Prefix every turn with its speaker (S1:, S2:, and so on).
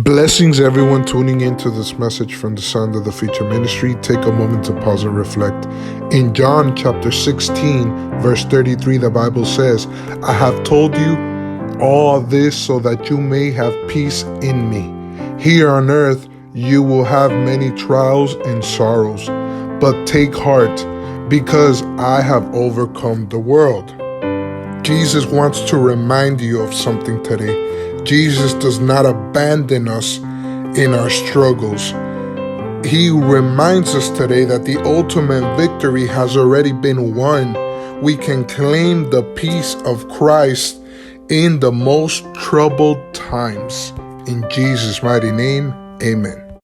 S1: Blessings, everyone tuning into this message from the Sound of the Future Ministry. Take a moment to pause and reflect. In John chapter 16, verse 33, the Bible says, I have told you all this so that you may have peace in me. Here on earth, you will have many trials and sorrows, but take heart because I have overcome the world. Jesus wants to remind you of something today. Jesus does not abandon us in our struggles. He reminds us today that the ultimate victory has already been won. We can claim the peace of Christ in the most troubled times. In Jesus' mighty name, amen.